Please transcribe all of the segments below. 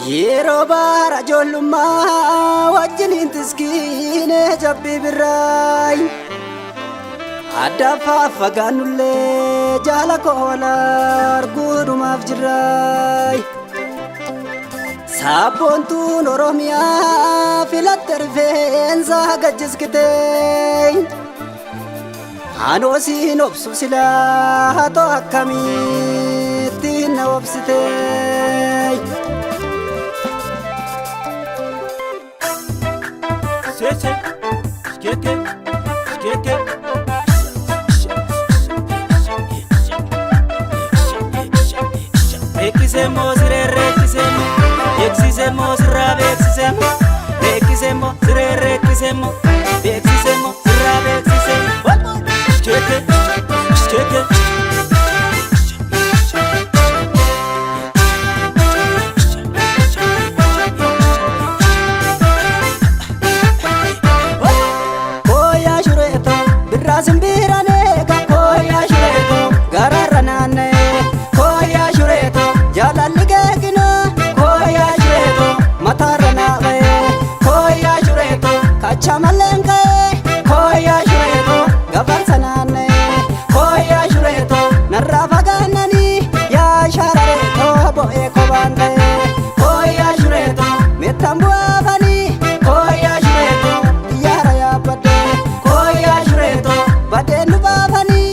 Yeroo bara ijoollummaa wajjiniin tiskiine jabbii birraay adda fagaannullee jaala koo wal arguudhumaaf jirraay sabboontuun Oromiyaa filatte rifeensa gajjiskitee anoo siin obsu silaa hatoo akkamitti na obsitee Sese, skeke, skeke. Rekisemo, sire rekisemo, eksisemo, sira beksisemo, rekisemo, sire rekisemo, beksisemo, sira beksisemo. Skeke, skeke. Simbirane ka koya shureto gararanane koya shureto jalalli gegino koya shureto matarana be koya shureto kachamalenka koya shureto gabarsanane koya shureto narrafaganani ya sharareto boe kobande koya shureto metambuavani koya shureto yara ya bade koya shureto badenu babani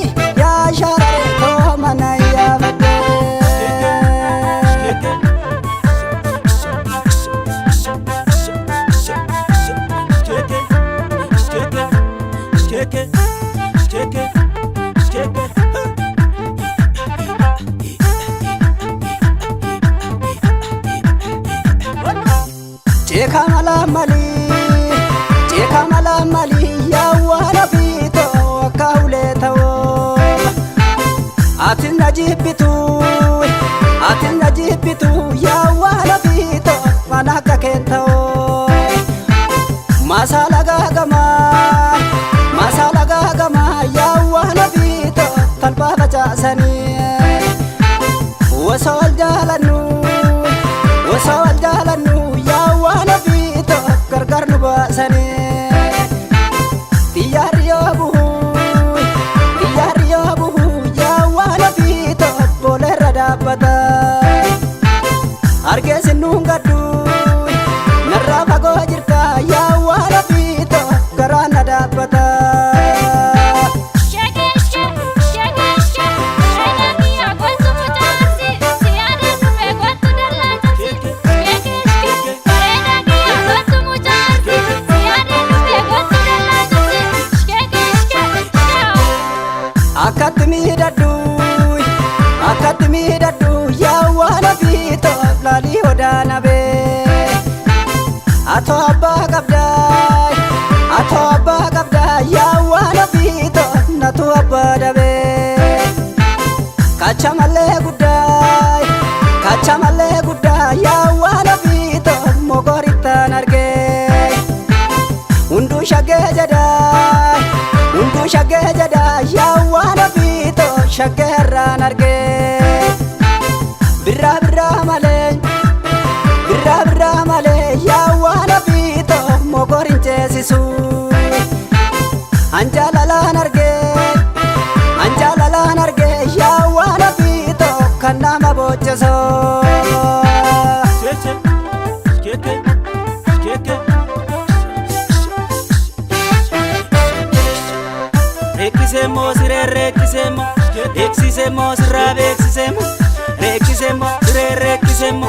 ya sharareto mana ya bade Cheka malamali ya wana fito kauleta wo atin najibitu ya wana fito manaka kenta wo masala gagama ya wana fito talba bajasani wasal jalanu ya wana fito gargar nu basani Iyariyo buhu ya wana fito bolera dabata argesi nungadu narra fago jirta ya wana fito garana dabata Akatimi dadu ya wana fito lali hodana be ato abba kabda ya wana fito natu abba dabe kachamale gudda ya wana fito mogorita narge undu shage jada ya wana fito shagera narge birra male ya wana fito mogorin jesisu anjalala narge ya wana fito kanama bocheso Sese, skeke, skeke. Rekisemo, sire rekisemo, eksisemo, sira beksisemo, rekisemo, sire rekisemo.